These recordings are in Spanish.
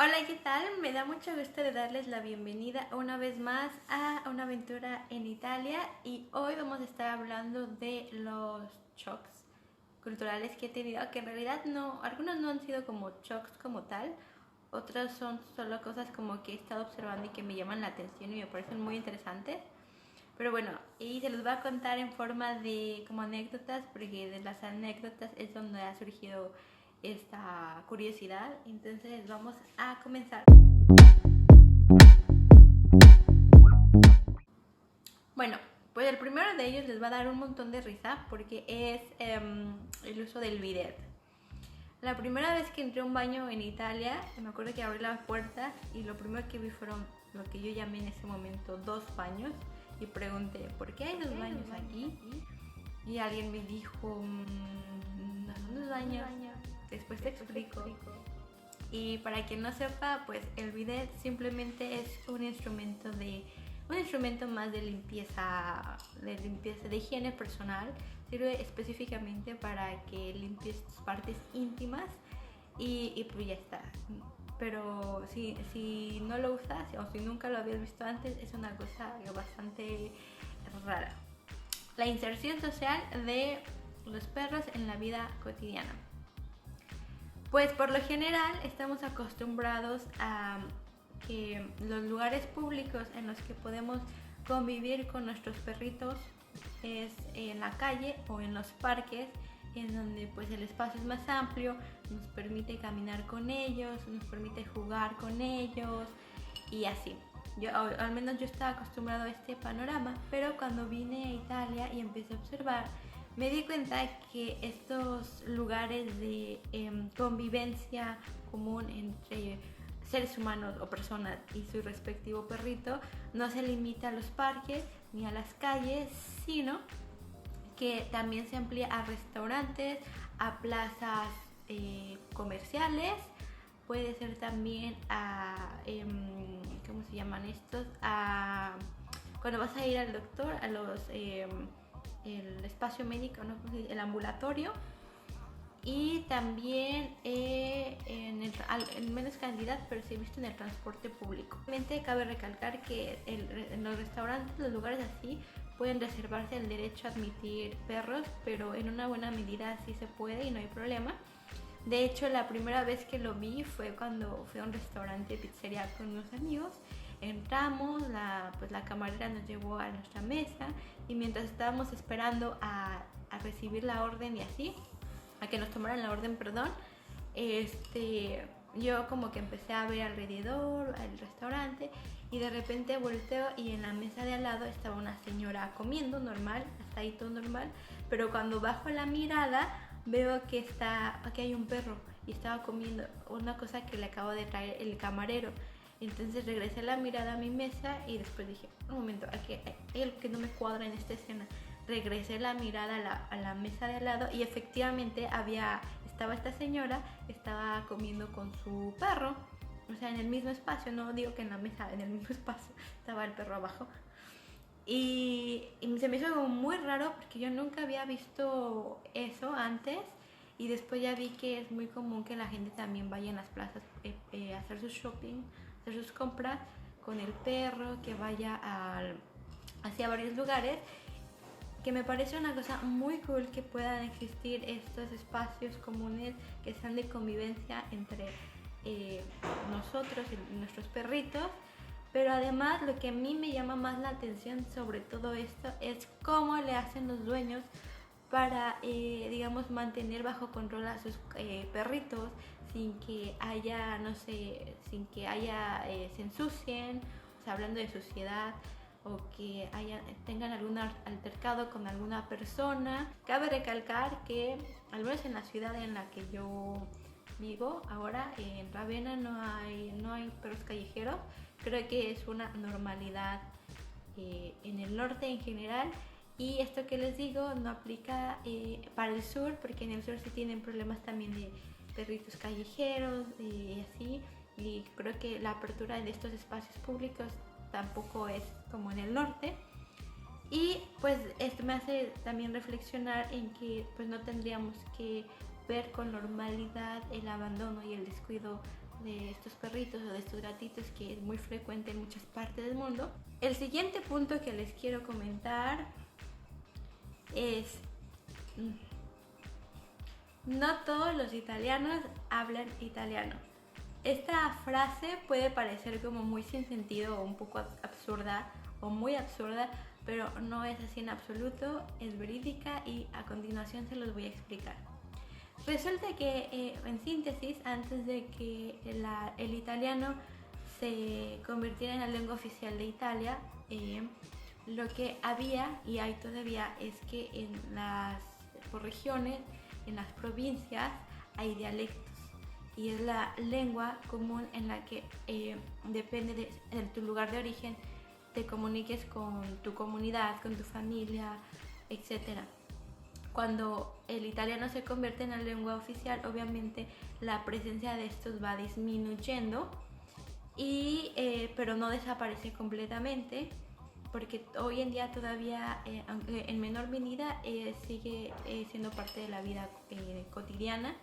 Hola, ¿qué tal? Me da mucho gusto de darles la bienvenida una vez más a una aventura en Italia y hoy vamos a estar hablando de los shocks culturales que he tenido, que en realidad no, algunos no han sido como shocks como tal, otros son solo cosas como que he estado observando y que me llaman la atención y me parecen muy interesantes. Pero bueno, y se los voy a contar en forma de como anécdotas, porque de las anécdotas es donde ha surgido esta curiosidad. Entonces vamos a comenzar. Bueno, pues el primero de ellos les va a dar un montón de risa porque es el uso del bidet. La primera vez que entré a un baño en Italia, me acuerdo que abrí la puerta y lo primero que vi fueron lo que yo llamé en ese momento dos baños y pregunté, ¿por qué hay dos baños aquí? Y alguien me dijo, no son dos baños, después te explico. Y para quien no sepa, pues el bidet simplemente es un instrumento más de limpieza, de higiene personal. Sirve específicamente para que limpies tus partes íntimas y pues ya está. Pero si no lo usas o si nunca lo habías visto antes, es una cosa bastante rara. La inserción social de los perros en la vida cotidiana. Pues por lo general estamos acostumbrados a que los lugares públicos en los que podemos convivir con nuestros perritos es en la calle o en los parques, en donde pues el espacio es más amplio, nos permite caminar con ellos, nos permite jugar con ellos y así. Al menos yo estaba acostumbrado a este panorama, pero cuando vine a Italia y empecé a observar, me di cuenta que estos lugares de convivencia común entre seres humanos o personas y su respectivo perrito no se limita a los parques ni a las calles, sino que también se amplía a restaurantes, a plazas comerciales, puede ser también a, ¿cómo se llaman estos? Cuando vas a ir al doctor, a los, el espacio médico, ¿no? El ambulatorio. Y también en menos cantidad, pero sí he visto en el transporte público. Realmente cabe recalcar que en los restaurantes, los lugares así, pueden reservarse el derecho a admitir perros, pero en una buena medida sí se puede y no hay problema. De hecho, la primera vez que lo vi fue cuando fui a un restaurante pizzería con unos amigos. Entramos, la camarera nos llevó a nuestra mesa y mientras estábamos esperando a recibir la orden y así, a que nos tomaran la orden, perdón, yo como que empecé a ver alrededor el restaurante y de repente volteo y en la mesa de al lado estaba una señora comiendo normal, hasta ahí todo normal, pero cuando bajo la mirada veo que aquí hay un perro y estaba comiendo una cosa que le acabo de traer el camarero. Entonces regresé la mirada a mi mesa y después dije, un momento, aquí hay algo que no me cuadra en esta escena. Regresé la mirada a la mesa de al lado y efectivamente estaba esta señora, estaba comiendo con su perro, o sea, en el mismo espacio, no digo que en la mesa, en el mismo espacio, estaba el perro abajo. Y se me hizo algo muy raro porque yo nunca había visto eso antes y después ya vi que es muy común que la gente también vaya en las plazas a hacer su shopping, hacer sus compras con el perro, que vaya hacia varios lugares, que me parece una cosa muy cool que puedan existir estos espacios comunes que sean de convivencia entre nosotros y nuestros perritos. Pero además lo que a mí me llama más la atención sobre todo esto es cómo le hacen los dueños para, digamos, mantener bajo control a sus perritos sin que haya, no sé, sin que se ensucien, o sea, hablando de suciedad, o que tengan algún altercado con alguna persona. Cabe recalcar que, al menos en la ciudad en la que yo vivo ahora, en Ravenna no hay perros callejeros. Creo que es una normalidad en el norte en general. Y esto que les digo no aplica para el sur, porque en el sur sí tienen problemas también de perritos callejeros y así. Y creo que la apertura de estos espacios públicos tampoco es como en el norte. Y pues esto me hace también reflexionar en que pues no tendríamos que ver con normalidad el abandono y el descuido de estos perritos o de estos gatitos, que es muy frecuente en muchas partes del mundo. El siguiente punto que les quiero comentar es: no todos los italianos hablan italiano. Esta frase puede parecer como muy sin sentido o un poco absurda o muy absurda, pero no es así en absoluto, es verídica y a continuación se los voy a explicar. Resulta que, en síntesis, antes de que el italiano se convirtiera en la lengua oficial de Italia, lo que había y hay todavía es que en las por regiones, en las provincias, hay dialectos y es la lengua común en la que depende de tu lugar de origen, te comuniques con tu comunidad, con tu familia, etc. Cuando el italiano se convierte en la lengua oficial, obviamente la presencia de estos va disminuyendo, pero no desaparece completamente, porque hoy en día todavía, aunque en menor medida, sigue siendo parte de la vida cotidiana.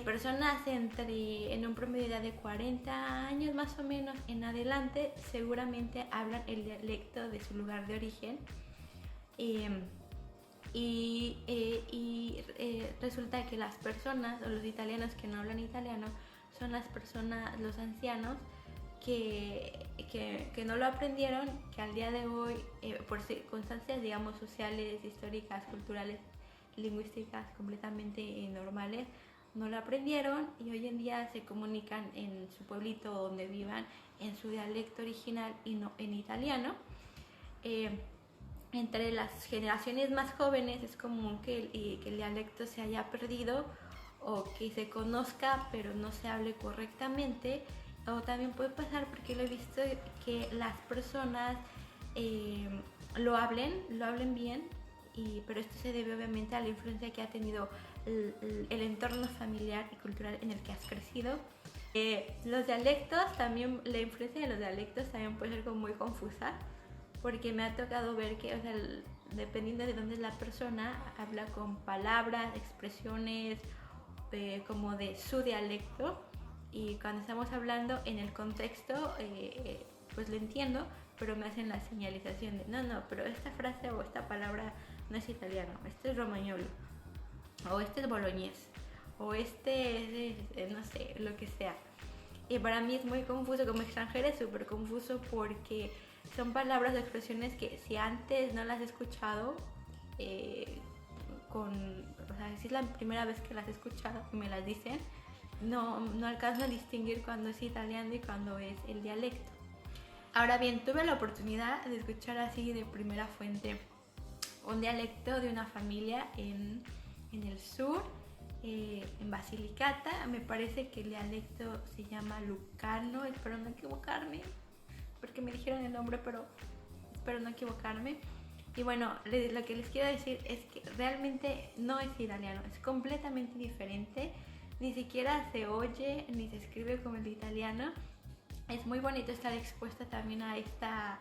Personas en un promedio de edad de 40 años más o menos en adelante seguramente hablan el dialecto de su lugar de origen, resulta que las personas o los italianos que no hablan italiano son las personas, los ancianos que no lo aprendieron, que al día de hoy, por circunstancias, digamos, sociales, históricas, culturales, lingüísticas completamente normales, no lo aprendieron y hoy en día se comunican en su pueblito donde vivan en su dialecto original y no en italiano. Entre las generaciones más jóvenes es común que el dialecto se haya perdido o que se conozca pero no se hable correctamente, o también puede pasar, porque lo he visto, que las personas lo hablen bien, pero esto se debe obviamente a la influencia que ha tenido el entorno familiar y cultural en el que has crecido. Los dialectos también, la influencia de los dialectos también puede ser como muy confusa, porque me ha tocado ver que, o sea, dependiendo de dónde es la persona, habla con palabras, expresiones como de su dialecto, y cuando estamos hablando en el contexto, pues lo entiendo, pero me hacen la señalización de no, pero esta frase o esta palabra no es italiano, este es romagnolo, o este es boloñés, o este es, no sé, lo que sea. Y para mí es muy confuso, como extranjera es súper confuso, porque son palabras o expresiones que si antes no las he escuchado, o sea, si es la primera vez que las he escuchado y me las dicen, no alcanzo a distinguir cuando es italiano y cuando es el dialecto. Ahora bien, tuve la oportunidad de escuchar así de primera fuente un dialecto de una familia en el sur, en Basilicata. Me parece que el dialecto se llama lucano, espero no equivocarme, porque me dijeron el nombre, pero espero no equivocarme. Y bueno, lo que les quiero decir es que realmente no es italiano, es completamente diferente. Ni siquiera se oye ni se escribe como el italiano. Es muy bonito estar expuesta también a esta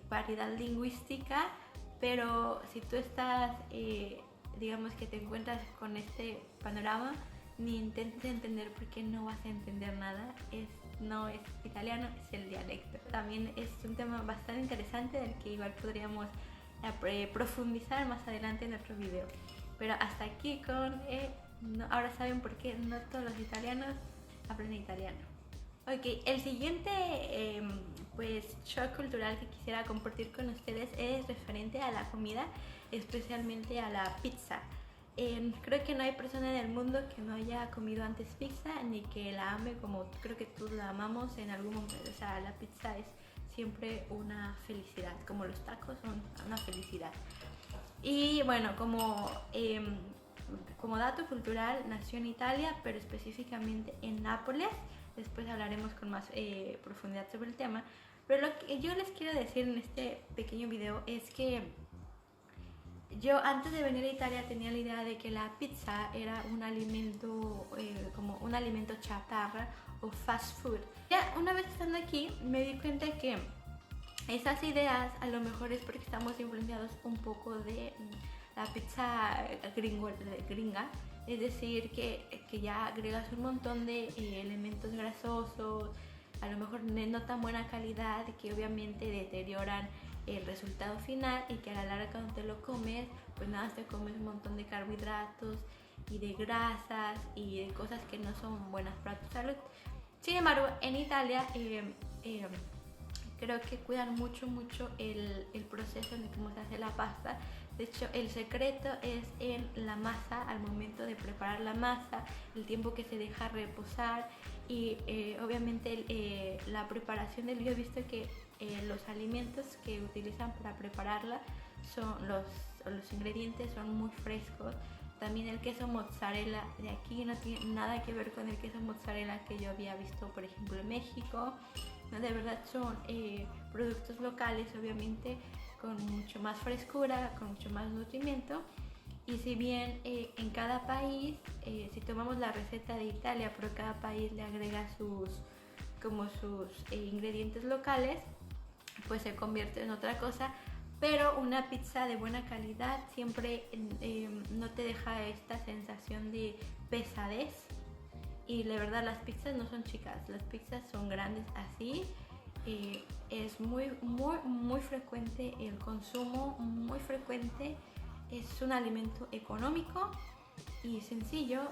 variedad lingüística, pero si tú estás, digamos que te encuentras con este panorama, ni intentes entender, porque no vas a entender nada. No es italiano, es el dialecto. También es un tema bastante interesante del que igual podríamos profundizar más adelante en otro video. Pero hasta aquí con... ahora saben por qué no todos los italianos hablan italiano. Ok, el siguiente pues shock cultural que quisiera compartir con ustedes es referente a la comida, especialmente a la pizza. Creo que no hay persona en el mundo que no haya comido antes pizza, ni que la ame como creo que todos la amamos en algún momento. O sea, la pizza es siempre una felicidad, como los tacos son una felicidad. Y bueno, como dato cultural, nació en Italia, pero específicamente en Nápoles. Después hablaremos con más profundidad sobre el tema. Pero lo que yo les quiero decir en este pequeño video es que yo antes de venir a Italia tenía la idea de que la pizza era un alimento, como un alimento chatarra o fast food. Ya una vez estando aquí me di cuenta que esas ideas a lo mejor es porque estamos influenciados un poco de la pizza gringa, Es decir, que ya agregas un montón de elementos grasosos, a lo mejor de no tan buena calidad, que obviamente deterioran el resultado final y que a la larga cuando te lo comes, pues nada, te comes un montón de carbohidratos y de grasas y de cosas que no son buenas para tu salud. Sin embargo, en Italia creo que cuidan mucho el proceso de cómo se hace la pasta. De hecho, el secreto es en la masa, al momento de preparar la masa, el tiempo que se deja reposar y obviamente la preparación del... Yo he visto que los alimentos que utilizan para prepararla son los ingredientes son muy frescos. También el queso mozzarella de aquí no tiene nada que ver con el queso mozzarella que yo había visto, por ejemplo, en México. No, de verdad son productos locales, obviamente, con mucho más frescura, con mucho más nutrimiento. Y si bien en cada país, si tomamos la receta de Italia, pero cada país le agrega sus ingredientes locales, pues se convierte en otra cosa. Pero una pizza de buena calidad siempre no te deja esta sensación de pesadez. Y la verdad, las pizzas no son chicas, las pizzas son grandes así. Es muy frecuente el consumo, muy frecuente. Es un alimento económico y sencillo.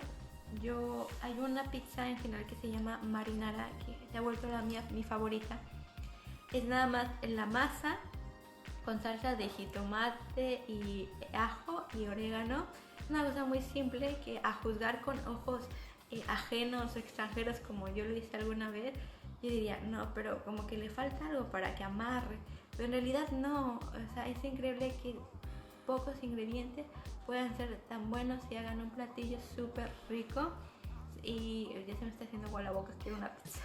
Hay una pizza en general que se llama marinara, que se ha vuelto mi favorita. Es nada más la masa con salsa de jitomate y ajo y orégano. Una cosa muy simple que, a juzgar con ojos ajenos o extranjeros como yo lo hice alguna vez, yo diría, no, pero como que le falta algo para que amarre. Pero en realidad no, o sea, es increíble que pocos ingredientes puedan ser tan buenos y hagan un platillo súper rico. Y ya se me está haciendo agua la boca, quiero una pizza.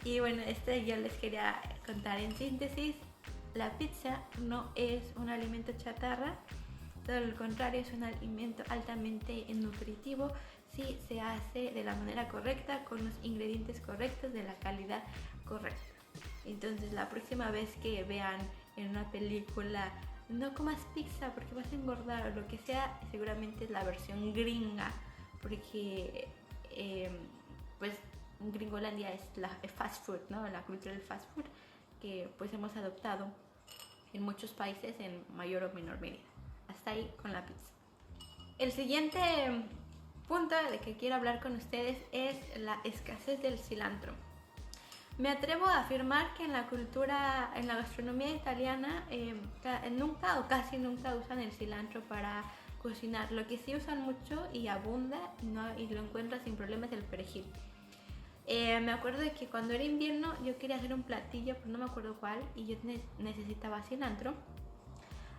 Y bueno, yo les quería contar en síntesis. La pizza no es un alimento chatarra, todo lo contrario, es un alimento altamente nutritivo si se hace de la manera correcta, con los ingredientes correctos, de la calidad correcta. Entonces, la próxima vez que vean en una película, no comas pizza porque vas a engordar o lo que sea, seguramente es la versión gringa, porque pues Gringolandia es la fast food, ¿no? La cultura del fast food que pues hemos adoptado en muchos países en mayor o menor medida. Hasta ahí con la pizza. El siguiente punto de que quiero hablar con ustedes es la escasez del cilantro. Me atrevo a afirmar que en la gastronomía italiana, nunca o casi nunca usan el cilantro para cocinar. Lo que sí usan mucho y abunda, ¿no? Y lo encuentras sin problemas, es el perejil. Me acuerdo de que cuando era invierno yo quería hacer un platillo, pero no me acuerdo cuál, y yo necesitaba cilantro.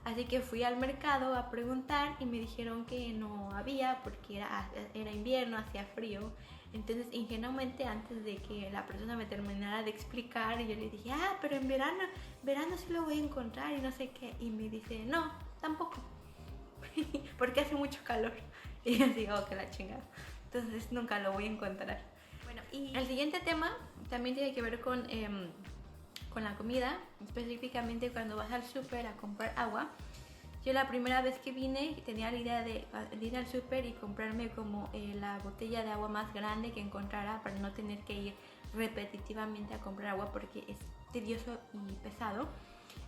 Así que fui al mercado a preguntar y me dijeron que no había porque era invierno, hacía frío. Entonces, ingenuamente, antes de que la persona me terminara de explicar, yo le dije, pero en verano sí lo voy a encontrar y no sé qué. Y me dice, no, tampoco, porque hace mucho calor. Y yo digo, que la chingada. Entonces, nunca lo voy a encontrar. Bueno, y el siguiente tema también tiene que ver con la comida, específicamente cuando vas al súper a comprar agua. Yo la primera vez que vine tenía la idea de ir al súper y comprarme como la botella de agua más grande que encontrara para no tener que ir repetitivamente a comprar agua porque es tedioso y pesado.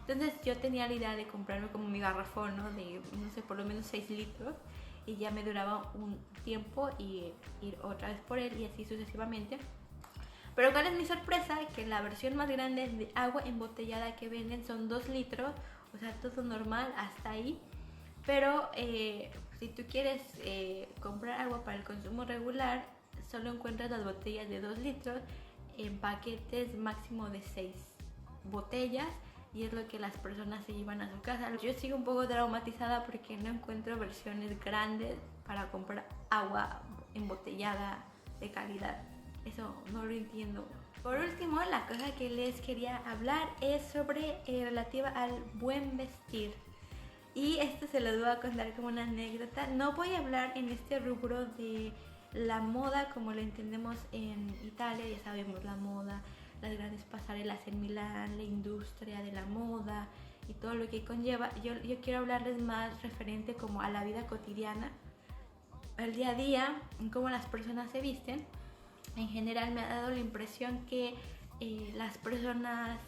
Entonces yo tenía la idea de comprarme como mi garrafón, ¿no? De, no sé, por lo menos 6 litros y ya me duraba un tiempo y ir otra vez por él y así sucesivamente. Pero ¿cuál es mi sorpresa? Que la versión más grande de agua embotellada que venden son 2 litros, o sea, todo normal hasta ahí. Pero si tú quieres comprar agua para el consumo regular, solo encuentras las botellas de 2 litros en paquetes máximo de 6 botellas y es lo que las personas se llevan a su casa. Yo sigo un poco traumatizada porque no encuentro versiones grandes para comprar agua embotellada de calidad. Eso no lo entiendo. Por último, la cosa que les quería hablar es sobre relativa al buen vestir. Y esto se lo voy a contar como una anécdota. No voy a hablar en este rubro de la moda como lo entendemos en Italia. Ya sabemos, la moda, las grandes pasarelas en Milán, la industria de la moda y todo lo que conlleva. Yo quiero hablarles más referente como a la vida cotidiana el día a día, en cómo las personas se visten, en general me ha dado la impresión que las personas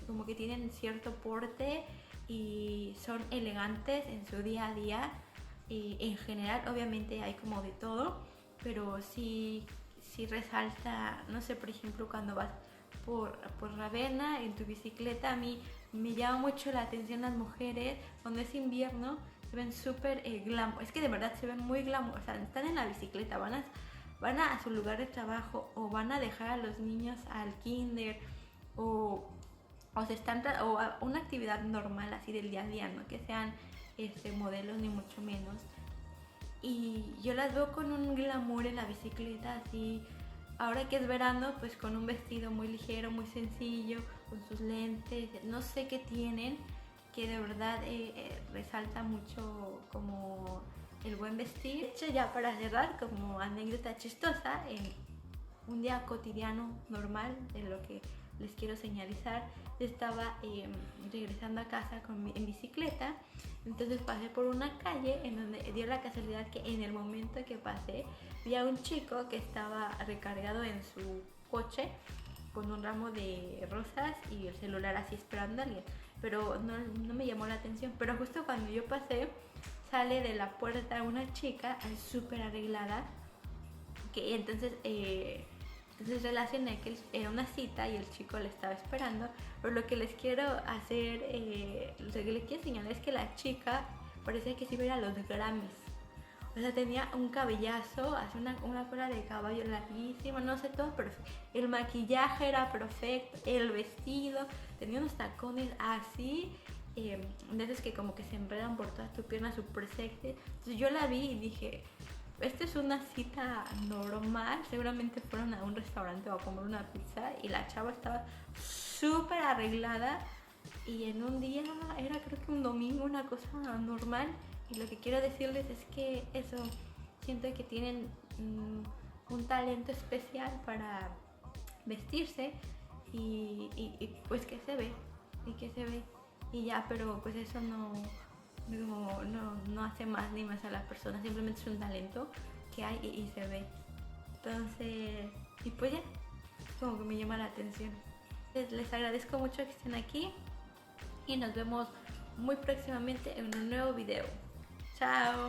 como que tienen cierto porte y son elegantes en su día a día. En general, obviamente hay como de todo, pero sí resalta, no sé, por ejemplo, cuando vas por Ravenna en tu bicicleta, a mí me llama mucho la atención las mujeres cuando es invierno, se ven súper glam, es que de verdad se ven muy glam, o sea, están en la bicicleta, van a su lugar de trabajo o van a dejar a los niños al kinder o se están o a una actividad normal así del día a día, no que sean modelos ni mucho menos. Y yo las veo con un glamour en la bicicleta, así, ahora que es verano, pues con un vestido muy ligero, muy sencillo, con sus lentes, no sé qué tienen, que de verdad resalta mucho como el buen vestir. De hecho, ya para cerrar, como anécdota chistosa, en un día cotidiano normal de lo que les quiero señalizar, estaba regresando a casa en bicicleta, entonces pasé por una calle en donde dio la casualidad que en el momento que pasé vi a un chico que estaba recargado en su coche con un ramo de rosas y el celular así esperando a alguien, pero no me llamó la atención, pero justo cuando yo pasé sale de la puerta una chica súper arreglada, que entonces relacioné que era una cita y el chico le estaba esperando, pero lo que les quiero hacer, lo que les quiero señalar es que la chica parecía que se iba a ir a los Grammys. O sea, tenía un cabellazo, hacía una cola de caballo larguísima, no sé todo, pero el maquillaje era perfecto, el vestido, tenía unos tacones así, de esos que como que se enredan por toda tu pierna, súper sexy. Entonces yo la vi y dije, esta es una cita normal, seguramente fueron a un restaurante o a comer una pizza y la chava estaba súper arreglada y en un día, era creo que un domingo, una cosa normal. Y lo que quiero decirles es que eso, siento que tienen un talento especial para vestirse y pues que se ve, y ya, pero pues eso no hace más ni más a las personas, simplemente es un talento que hay y se ve. Entonces, y pues ya, como que me llama la atención. Les agradezco mucho que estén aquí y nos vemos muy próximamente en un nuevo video. Chao.